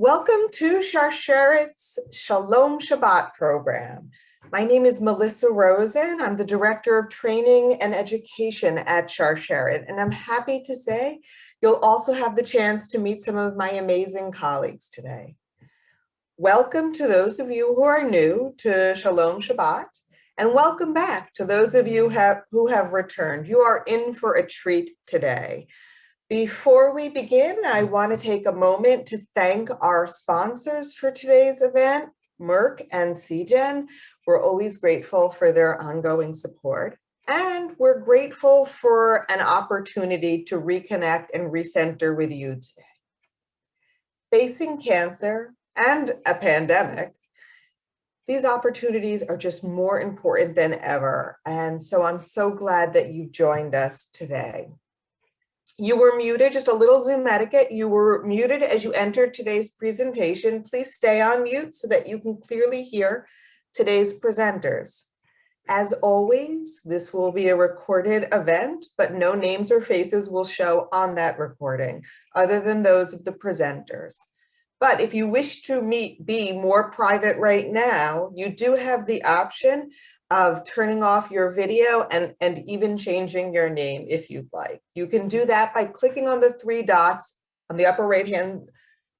Welcome to Sharsheret's Shalom Shabbat program. My name is Melissa Rosen. I'm the Director of Training and Education at Sharsheret, and I'm happy to say you'll also have the chance to meet some of my amazing colleagues today. Welcome to those of you who are new to Shalom Shabbat, and welcome back to those of you who have returned. You are in for a treat today. Before we begin, I want to take a moment to thank our sponsors for today's event, Merck and CGen. We're always grateful for their ongoing support, and we're grateful for an opportunity to reconnect and recenter with you today. Facing cancer and a pandemic, these opportunities are just more important than ever, and so I'm so glad that you joined us today. You were muted, just a little Zoom etiquette. You were muted as you entered today's presentation. Please stay on mute so that you can clearly hear today's presenters. As always, this will be a recorded event, but no names or faces will show on that recording, other than those of the presenters. But if you wish to be more private right now, you do have the option of turning off your video and even changing your name if you'd like. You can do that by clicking on the three dots on the upper right-hand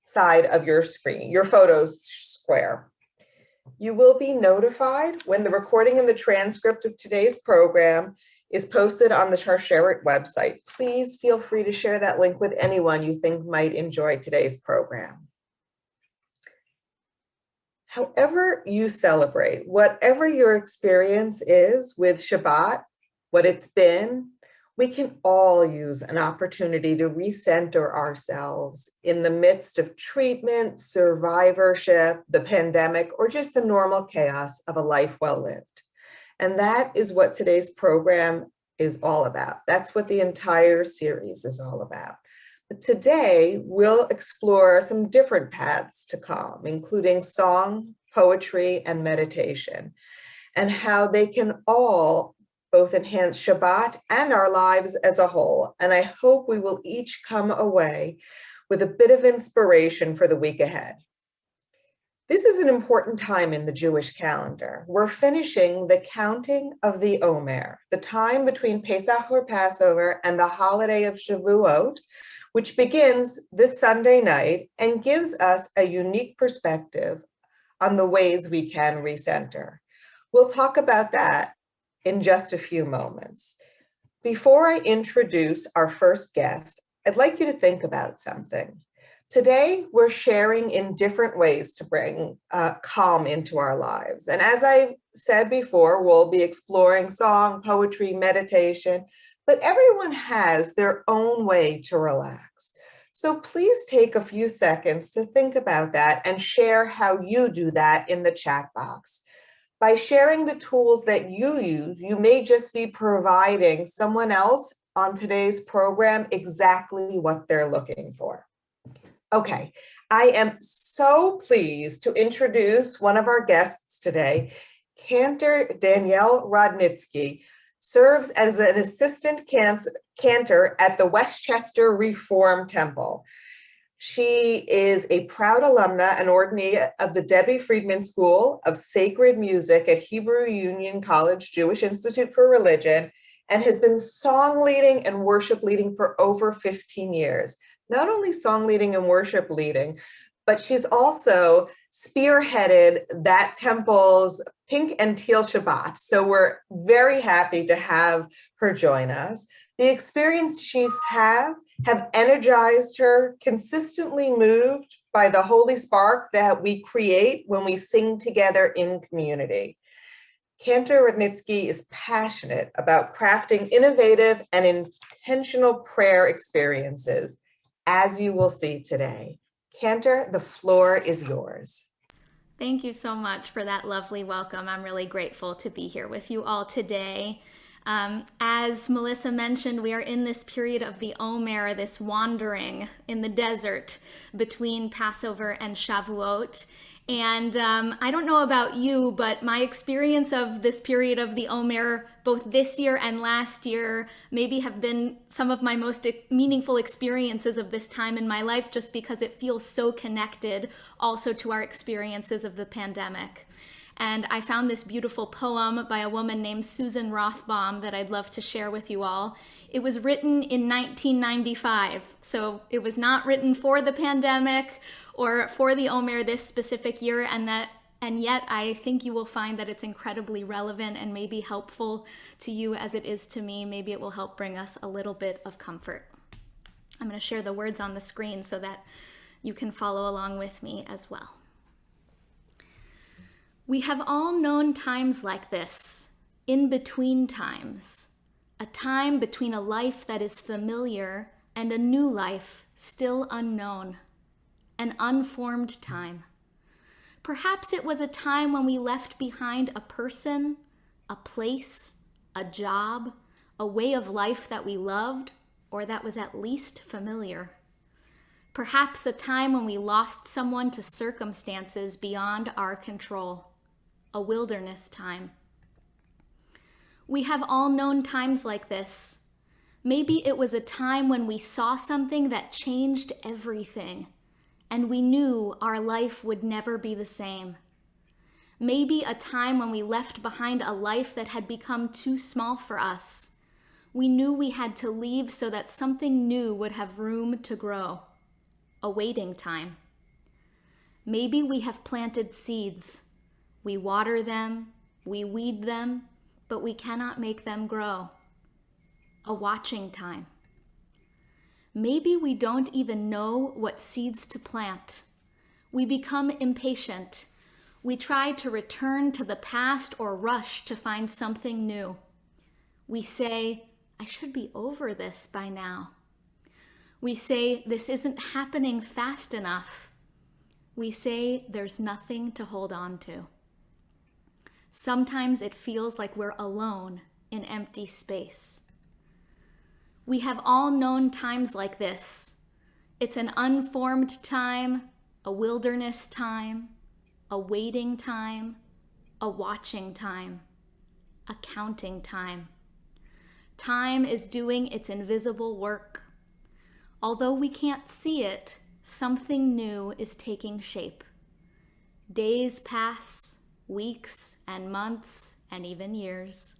side of your screen, your photo square. You will be notified when the recording and the transcript of today's program is posted on the Sharsheret website. Please feel free to share that link with anyone you think might enjoy today's program. However you celebrate, whatever your experience is with Shabbat, what it's been, we can all use an opportunity to recenter ourselves in the midst of treatment, survivorship, the pandemic, or just the normal chaos of a life well lived. And that is what today's program is all about. That's what the entire series is all about. Today, we'll explore some different paths to calm, including song, poetry, and meditation, and how they can all both enhance Shabbat and our lives as a whole. And I hope we will each come away with a bit of inspiration for the week ahead. This is an important time in the Jewish calendar. We're finishing the counting of the Omer, the time between Pesach or Passover and the holiday of Shavuot, which begins this Sunday night and gives us a unique perspective on the ways we can recenter. We'll talk about that in just a few moments. Before I introduce our first guest, I'd like you to think about something. Today, we're sharing in different ways to bring calm into our lives. And as I said before, we'll be exploring song, poetry, meditation, but everyone has their own way to relax. So please take a few seconds to think about that and share how you do that in the chat box. By sharing the tools that you use, you may just be providing someone else on today's program exactly what they're looking for. Okay, I am so pleased to introduce one of our guests today. Cantor Danielle Rodnizki serves as an assistant cantor at the Westchester Reform Temple. She is a proud alumna and ordinee of the Debbie Friedman School of Sacred Music at Hebrew Union College Jewish Institute for Religion, and has been song leading and worship leading for over 15 years. Not only song leading and worship leading, but she's also spearheaded that temple's Pink and Teal Shabbat. So we're very happy to have her join us. The experience she's have energized her, consistently moved by the holy spark that we create when we sing together in community. Cantor Rodnizki is passionate about crafting innovative and intentional prayer experiences, as you will see today. Cantor, the floor is yours. Thank you so much for that lovely welcome. I'm really grateful to be here with you all today. As Melissa mentioned, we are in this period of the Omer, this wandering in the desert between Passover and Shavuot. And I don't know about you, but my experience of this period of the Omer, both this year and last year, maybe have been some of my most meaningful experiences of this time in my life, just because it feels so connected also to our experiences of the pandemic. And I found this beautiful poem by a woman named Susan Rothbaum that I'd love to share with you all. It was written in 1995, so it was not written for the pandemic or for the Omer this specific year, and yet I think you will find that it's incredibly relevant and maybe helpful to you as it is to me. Maybe it will help bring us a little bit of comfort. I'm going to share the words on the screen so that you can follow along with me as well. We have all known times like this, in-between times, a time between a life that is familiar and a new life still unknown, an unformed time. Perhaps it was a time when we left behind a person, a place, a job, a way of life that we loved or that was at least familiar. Perhaps a time when we lost someone to circumstances beyond our control. A wilderness time. We have all known times like this. Maybe it was a time when we saw something that changed everything, and we knew our life would never be the same. Maybe a time when we left behind a life that had become too small for us. We knew we had to leave so that something new would have room to grow. A waiting time. Maybe we have planted seeds. We water them, we weed them, but we cannot make them grow. A watching time. Maybe we don't even know what seeds to plant. We become impatient. We try to return to the past or rush to find something new. We say, I should be over this by now. We say, this isn't happening fast enough. We say, there's nothing to hold on to. Sometimes it feels like we're alone in empty space. We have all known times like this. It's an unformed time, a wilderness time, a waiting time, a watching time, a counting time. Time is doing its invisible work. Although we can't see it, something new is taking shape. Days pass, weeks and months and even years.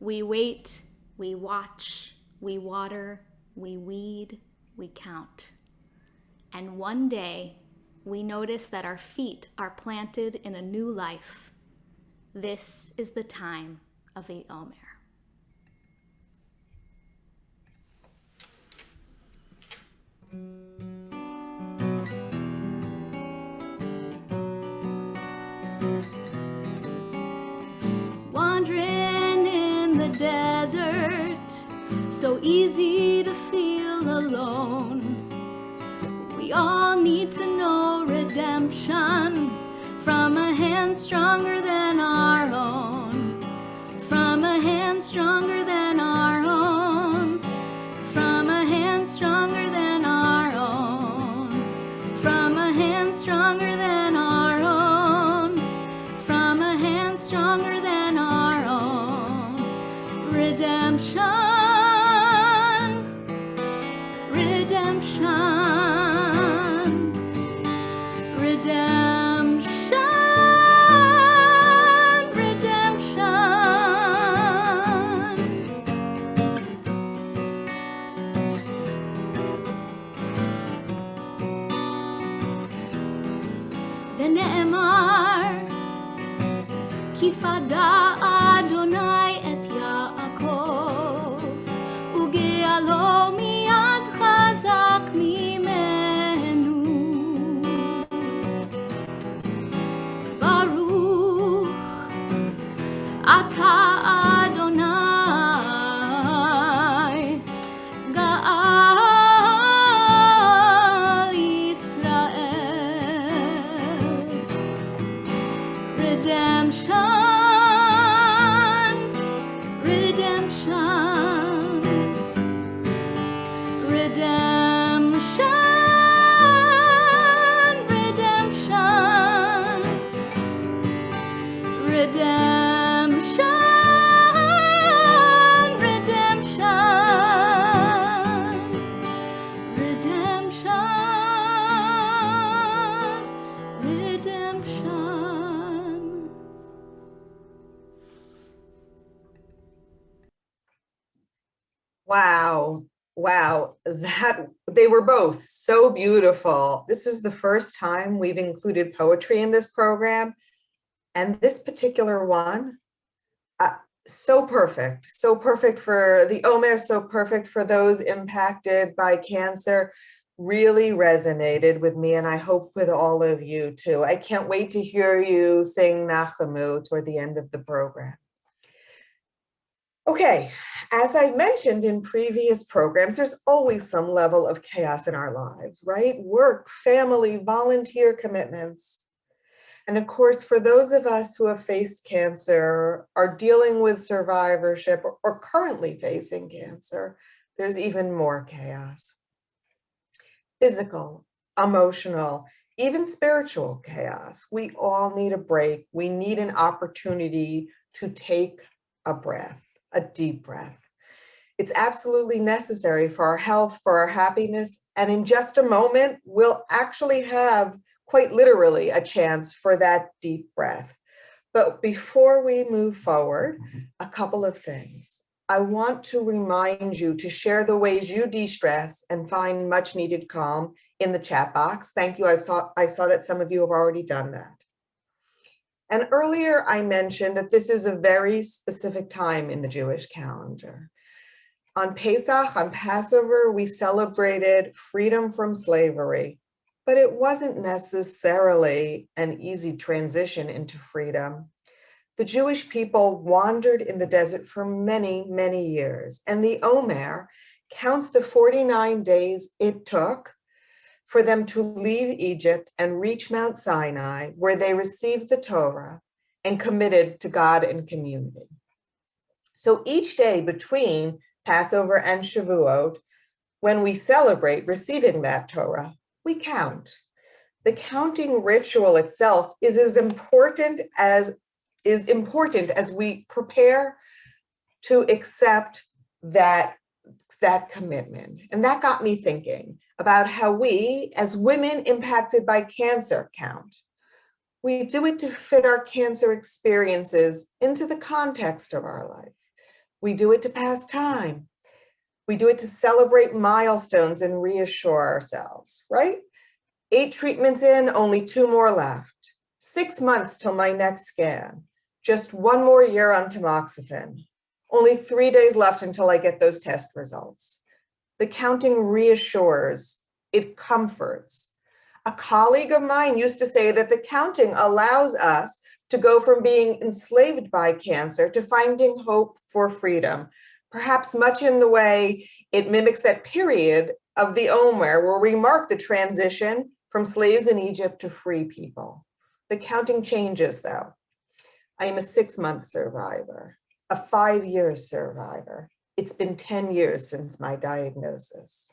We wait, we watch, we water, we weed, we count. And one day, we notice that our feet are planted in a new life. This is the time of the Omer. Wandering in the desert, so easy to feel alone. We all need to know redemption from a hand stronger than our own, from a hand stronger than our own, from a hand stronger than our own, from a hand stronger than our own, from a hand stronger than our own. Redemption, redemption, redemption, redemption. ונאמר כי פדה אדוני את יעקב וגאלו מיד חזק ממנו. ברוך אתה אדוני גאל ישראל. Redemption, redemption. Wow. Wow. That they were both so beautiful. This is the first time we've included poetry in this program. And this particular one, uh, so perfect for the Omer, so perfect for those impacted by cancer, really resonated with me. And I hope with all of you too. I can't wait to hear you sing Nachamu toward the end of the program. Okay, as I mentioned in previous programs, there's always some level of chaos in our lives, right? Work, family, volunteer commitments. And of course, for those of us who have faced cancer, are dealing with survivorship, or currently facing cancer, there's even more chaos. Physical, emotional, even spiritual chaos. We all need a break. We need an opportunity to take a breath, a deep breath. It's absolutely necessary for our health, for our happiness. And in just a moment, we'll actually have quite literally a chance for that deep breath. But before we move forward, a couple of things. I want to remind you to share the ways you de-stress and find much needed calm in the chat box. Thank you. I saw that some of you have already done that. And earlier I mentioned that this is a very specific time in the Jewish calendar. On Pesach, on Passover, we celebrated freedom from slavery, but it wasn't necessarily an easy transition into freedom. The Jewish people wandered in the desert for many, many years, and the Omer counts the 49 days it took for them to leave Egypt and reach Mount Sinai, where they received the Torah and committed to God and community. So each day between Passover and Shavuot, when we celebrate receiving that Torah, we count. The counting ritual itself is as important as we prepare to accept that commitment. And that got me thinking about how we, as women impacted by cancer, count. We do it to fit our cancer experiences into the context of our life. We do it to pass time. We do it to celebrate milestones and reassure ourselves, right? 8 treatments in, only 2 more left. 6 months till my next scan. Just 1 more year on tamoxifen. Only 3 days left until I get those test results. The counting reassures, it comforts. A colleague of mine used to say that the counting allows us to go from being enslaved by cancer to finding hope for freedom, perhaps much in the way it mimics that period of the Omer where we mark the transition from slaves in Egypt to free people. The counting changes though. I am a 6-month survivor, a 5-year survivor. It's been 10 years since my diagnosis.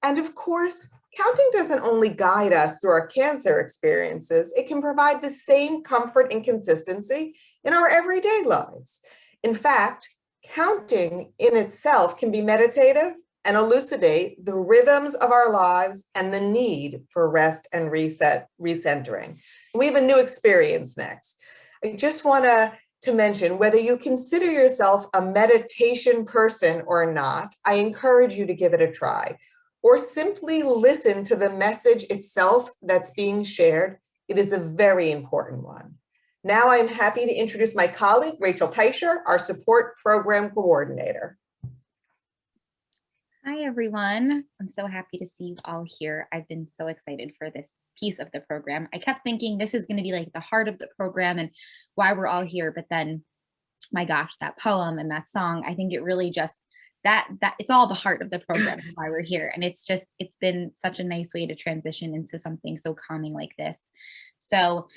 And of course, counting doesn't only guide us through our cancer experiences, it can provide the same comfort and consistency in our everyday lives. In fact, counting in itself can be meditative and elucidate the rhythms of our lives and the need for rest and recentering. We have a new experience next. I just want to mention, whether you consider yourself a meditation person or not, I encourage you to give it a try. Or simply listen to the message itself that's being shared. It is a very important one. Now I'm happy to introduce my colleague, Rachel Teicher, our support program coordinator. Hi, everyone. I'm so happy to see you all here. I've been so excited for this piece of the program. I kept thinking this is going to be like the heart of the program and why we're all here. But then, my gosh, that poem and that song, I think it really just, that it's all the heart of the program and why we're here. And it's been such a nice way to transition into something so calming like this. So,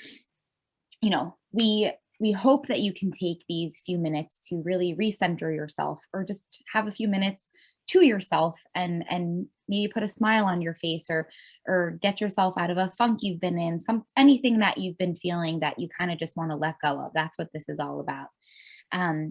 you know, we hope that you can take these few minutes to really recenter yourself or just have a few minutes to yourself and maybe put a smile on your face or get yourself out of a funk you've been in, anything that you've been feeling that you kind of just want to let go of. That's what this is all about.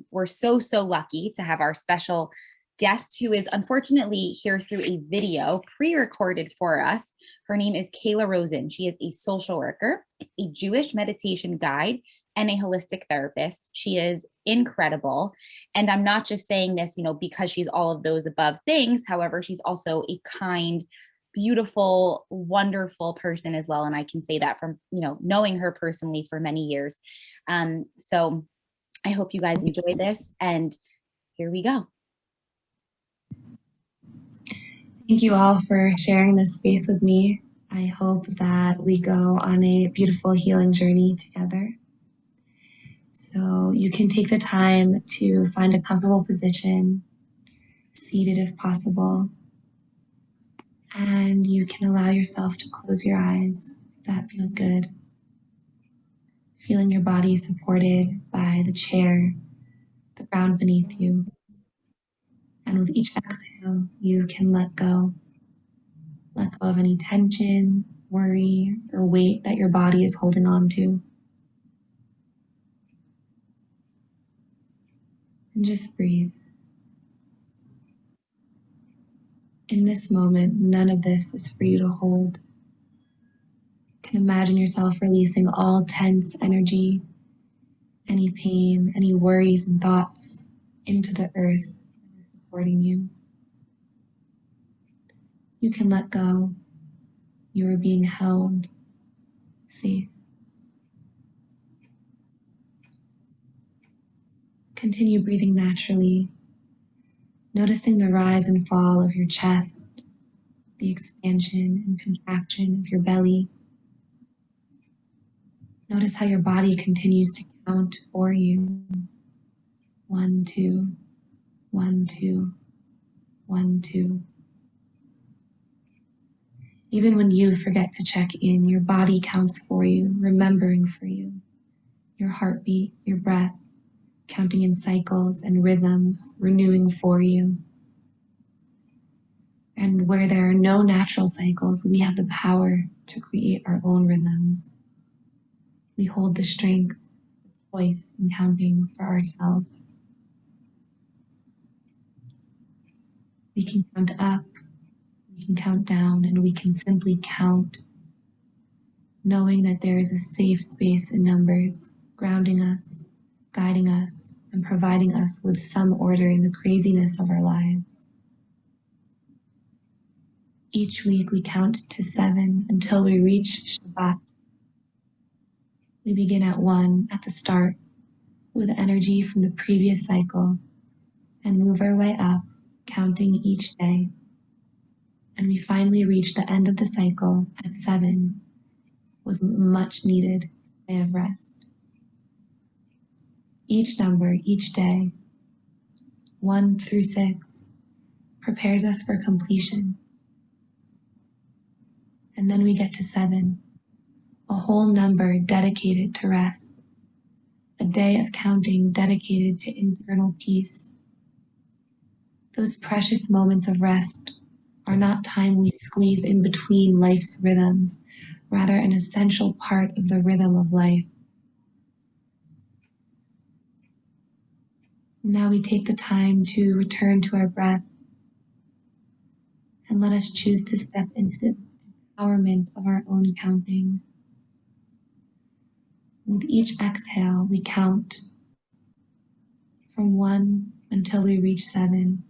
We're so lucky to have our special guest who is unfortunately here through a video pre-recorded for us. Her name is Kayla Rosen. She is a social worker, a Jewish meditation guide, and a holistic therapist. She is incredible. And I'm not just saying this, because she's all of those above things. However, she's also a kind, beautiful, wonderful person as well. And I can say that from, knowing her personally for many years. So I hope you guys enjoy this, and here we go. Thank you all for sharing this space with me. I hope that we go on a beautiful healing journey together. So you can take the time to find a comfortable position, seated if possible, and you can allow yourself to close your eyes if that feels good. Feeling your body supported by the chair, the ground beneath you. And with each exhale, you can let go. Let go of any tension, worry, or weight that your body is holding on to. And just breathe. In this moment, none of this is for you to hold. You can imagine yourself releasing all tense energy, any pain, any worries and thoughts into the earth that is supporting you. You can let go. You are being held safe. Continue breathing naturally, noticing the rise and fall of your chest, the expansion and contraction of your belly. Notice how your body continues to count for you. 1, 2, 1, 2, 1, 2. Even when you forget to check in, your body counts for you, remembering for you. Your heartbeat, your breath, counting in cycles and rhythms, renewing for you. And where there are no natural cycles, we have the power to create our own rhythms. We hold the strength, the choice in counting for ourselves. We can count up, we can count down, and we can simply count, knowing that there is a safe space in numbers, grounding us, guiding us, and providing us with some order in the craziness of our lives. Each week we count to 7 until we reach Shabbat. We begin at 1 at the start with energy from the previous cycle and move our way up, counting each day. And we finally reach the end of the cycle at 7 with much needed day of rest. Each number, each day, 1 through 6, prepares us for completion. And then we get to 7, a whole number dedicated to rest, a day of counting dedicated to internal peace. Those precious moments of rest are not time we squeeze in between life's rhythms, rather an essential part of the rhythm of life. Now we take the time to return to our breath and let us choose to step into the empowerment of our own counting. With each exhale, we count from 1 until we reach 7,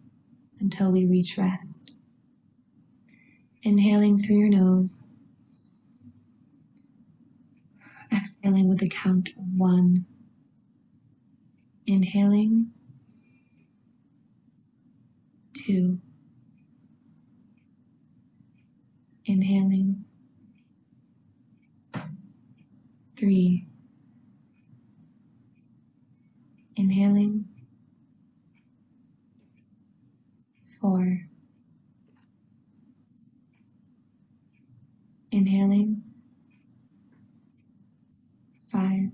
until we reach rest. Inhaling through your nose, exhaling with a count of 1. Inhaling, 2. Inhaling, 3. Inhaling, 4. Inhaling, 5.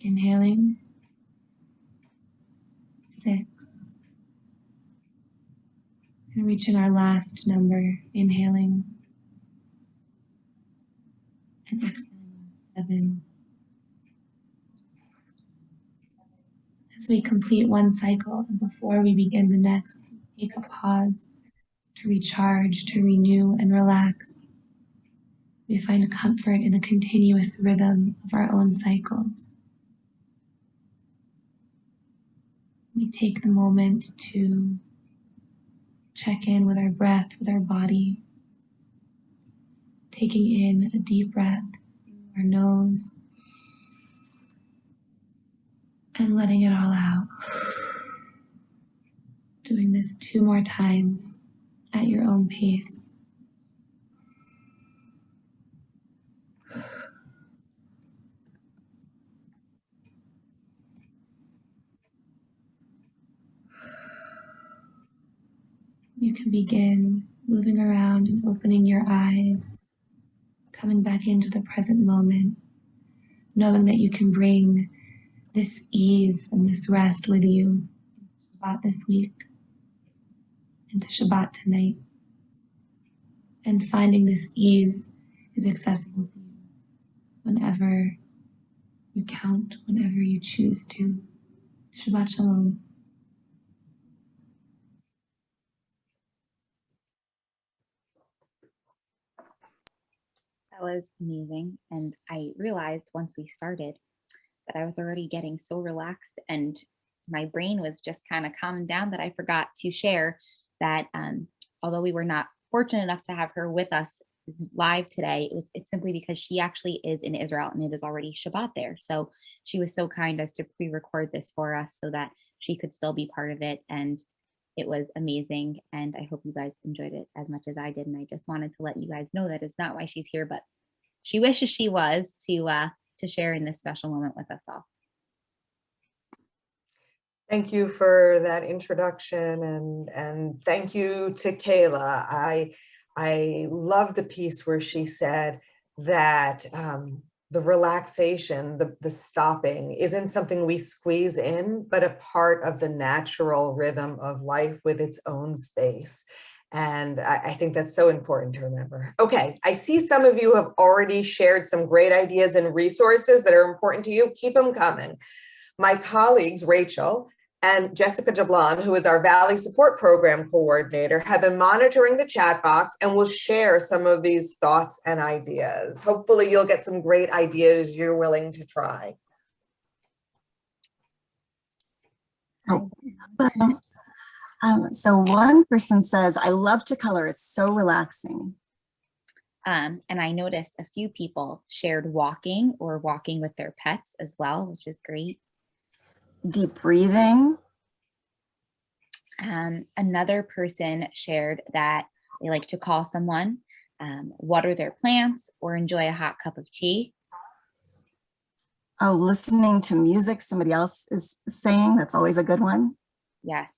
Inhaling, 6. And reaching our last number, inhaling and exhaling, 7. As we complete one cycle and before we begin the next, take a pause to recharge, to renew and relax. We find comfort in the continuous rhythm of our own cycles. We take the moment to check in with our breath, with our body, taking in a deep breath through our nose and letting it all out. Doing this 2 more times at your own pace. You can begin moving around and opening your eyes, coming back into the present moment, knowing that you can bring this ease and this rest with you Shabbat this week, into Shabbat tonight. And finding this ease is accessible to you whenever you count, whenever you choose to. Shabbat Shalom. That was amazing. And I realized once we started that I was already getting so relaxed and my brain was just kind of calming down that I forgot to share that although we were not fortunate enough to have her with us live today, it's simply because she actually is in Israel and it is already Shabbat there. So she was so kind as to pre-record this for us so that she could still be part of it. And it was amazing. And I hope you guys enjoyed it as much as I did. And I just wanted to let you guys know that it's not why she's here, but she wishes she was to share in this special moment with us all. Thank you for that introduction, and thank you to Kayla. I love the piece where she said that the relaxation, the stopping isn't something we squeeze in, but a part of the natural rhythm of life with its own space. And I think that's so important to remember. Okay, I see some of you have already shared some great ideas and resources that are important to you. Keep them coming. My colleagues, Rachel and Jessica Jablan, who is our Valley Support Program Coordinator, have been monitoring the chat box and will share some of these thoughts and ideas. Hopefully you'll get some great ideas you're willing to try. So one person says, I love to color, it's so relaxing. And I noticed a few people shared walking or walking with their pets as well, which is great. Deep breathing. Another person shared that they like to call someone, water their plants, or enjoy a hot cup of tea. Oh, listening to music, somebody else is saying, that's always a good one. Yes.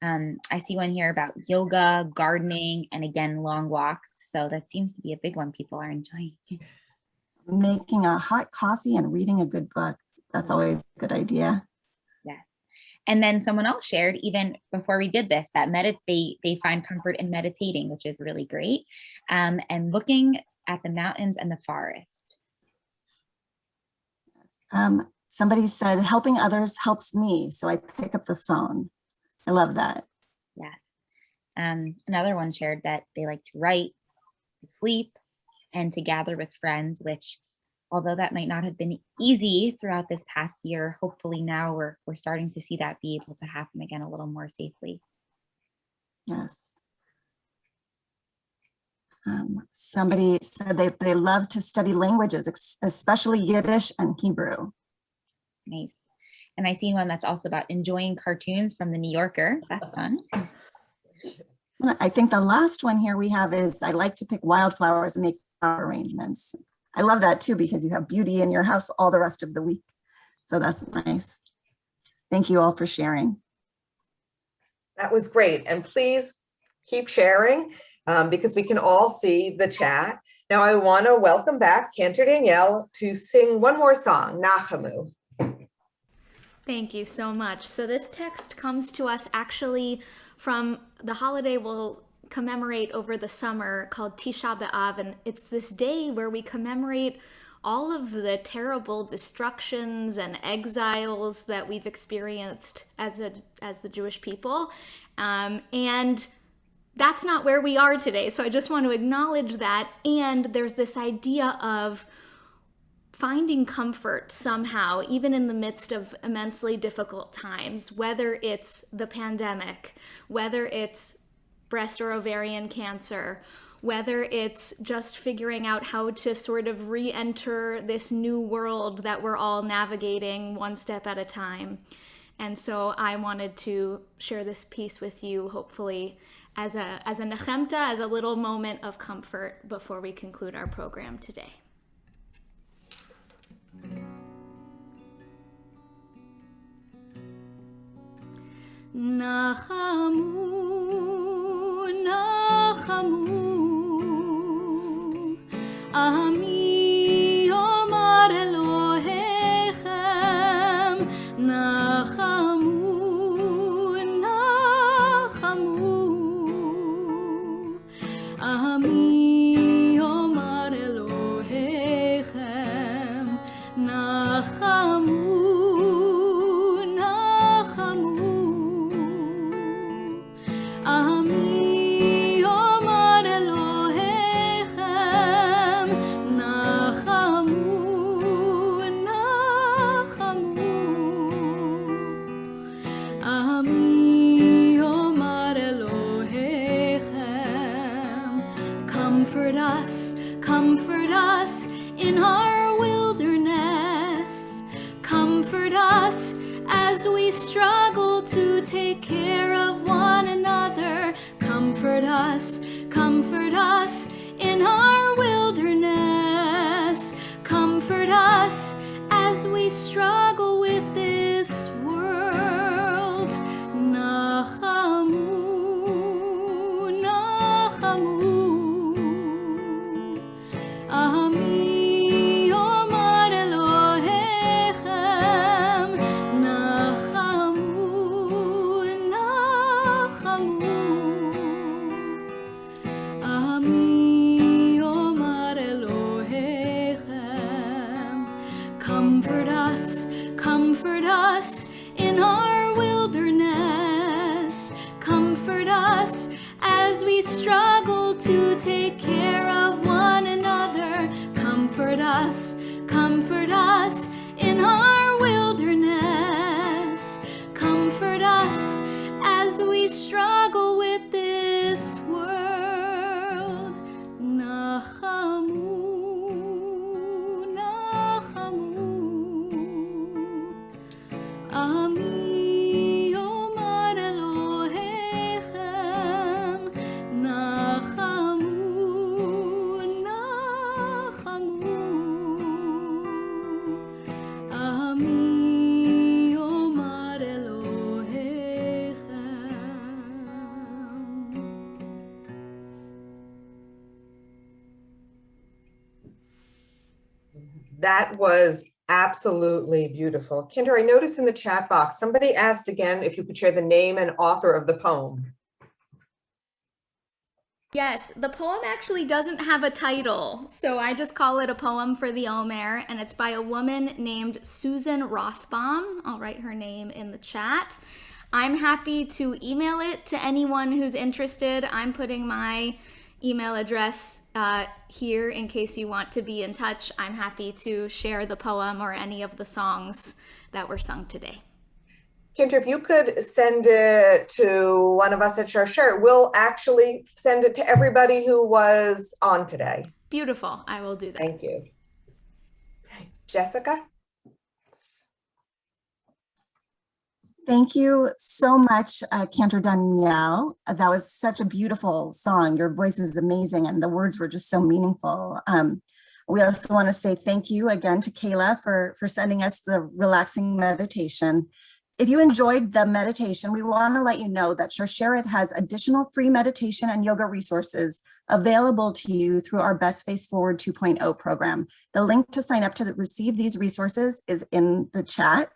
I see one here about yoga, gardening, and again, long walks. So that seems to be a big one people are enjoying. Making a hot coffee and reading a good book. That's always a good idea. Yes. And then someone else shared, even before we did this, that they find comfort in meditating, which is really great. And looking at the mountains and the forest. Somebody said, helping others helps me. So I pick up the phone. I love that. Yes. Another one shared that they like to write, to sleep, and to gather with friends, which, although that might not have been easy throughout this past year, hopefully now we're starting to see that be able to happen again a little more safely. Yes. Somebody said they love to study languages, especially Yiddish and Hebrew. Nice. And I see one that's also about enjoying cartoons from the New Yorker. That's fun. I think the last one here we have is, I like to pick wildflowers and make flower arrangements. I love that too, because you have beauty in your house all the rest of the week. So that's nice. Thank you all for sharing. That was great. And please keep sharing because we can all see the chat. Now I want to welcome back Cantor Danielle to sing one more song, Nachamu. Thank you so much. So this text comes to us actually from the holiday we'll commemorate over the summer called Tisha B'Av, and it's this day where we commemorate all of the terrible destructions and exiles that we've experienced as the Jewish people. And that's not where we are today. So I just want to acknowledge that. And there's this idea of finding comfort somehow, even in the midst of immensely difficult times, whether it's the pandemic, whether it's breast or ovarian cancer, whether it's just figuring out how to sort of re-enter this new world that we're all navigating one step at a time. And so I wanted to share this piece with you, hopefully as a nechemta, as a little moment of comfort before we conclude our program today. Nachamu, nachamu, Ami Omar Elohechem, nachamu, nachamu, Ami Omar Elohechem, nachamu. Comfort us in our wilderness. Comfort us as we struggle to take care of one another. Comfort us in our wilderness. Comfort us as we struggle with this world. Nachamu, nachamu. Ami Omar Elohechem, nachamu, nachamu. Ami Omar Elohechem, comfort us in our wilderness. Comfort us as we struggle to take care of one another. Comfort us in our wilderness. Comfort us as we struggle with this world. Nachamu, nachamu, Ami Omar Elohechem, nachamu, nachamu, Ami Omar Elohechem. That was absolutely beautiful. Cantor, I noticed in the chat box, somebody asked again if you could share the name and author of the poem. Yes, the poem actually doesn't have a title, so I just call it a poem for the Omer, and it's by a woman named Susan Rothbaum. I'll write her name in the chat. I'm happy to email it to anyone who's interested. I'm putting my email address here in case you want to be in touch. I'm happy to share the poem or any of the songs that were sung today. Cantor, if you could send it to one of us at Sharsheret, we'll actually send it to everybody who was on today. Beautiful. I will do that. Thank you. Jessica? Thank you so much, Cantor Danielle. That was such a beautiful song. Your voice is amazing and the words were just so meaningful. We also want to say thank you again to Kayla for sending us the relaxing meditation. If you enjoyed the meditation, we want to let you know that Sharsheret has additional free meditation and yoga resources available to you through our Best Face Forward 2.0 program. The link to sign up to receive these resources is in the chat.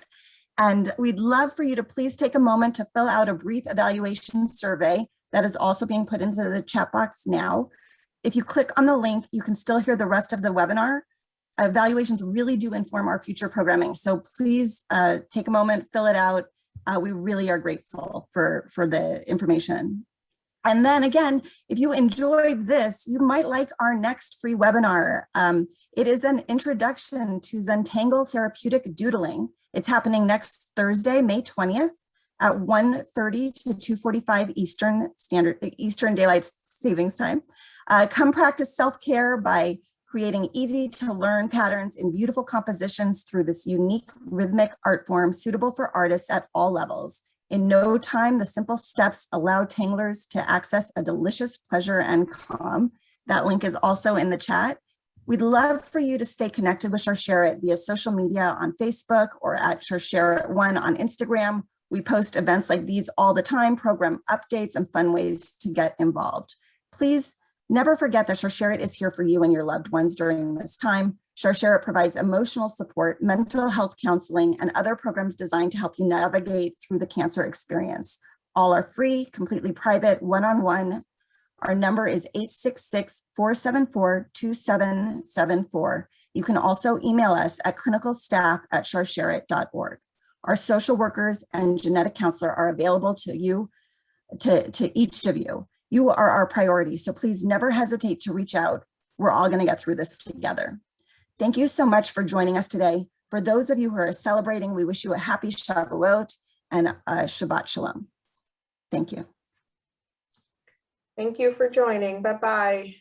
And we'd love for you to please take a moment to fill out a brief evaluation survey that is also being put into the chat box now. If you click on the link, you can still hear the rest of the webinar. Evaluations really do inform our future programming. So please take a moment, fill it out. We really are grateful for the information. And then again, if you enjoyed this, you might like our next free webinar. It is an introduction to Zentangle Therapeutic Doodling. It's happening next Thursday, May 20th at 1:30 to 2:45 Eastern Daylight Savings Time. Come practice self-care by creating easy to learn patterns in beautiful compositions through this unique rhythmic art form suitable for artists at all levels. In no time, the simple steps allow tanglers to access a delicious pleasure and calm. That link is also in the chat. We'd love for you to stay connected with Sharsheret via social media on Facebook or at Sharsheret1 on Instagram. We post events like these all the time, program updates, and fun ways to get involved. Please never forget that Sharsheret is here for you and your loved ones during this time. Sharsheret provides emotional support, mental health counseling, and other programs designed to help you navigate through the cancer experience. All are free, completely private, one-on-one. Our number is 866-474-2774. You can also email us at clinicalstaff@sharsheret.org. Our social workers and genetic counselor are available to you, to each of you. You are our priority, so please never hesitate to reach out. We're all going to get through this together. Thank you so much for joining us today. For those of you who are celebrating, we wish you a happy Shavuot and Shabbat Shalom. Thank you. Thank you for joining. Bye-bye.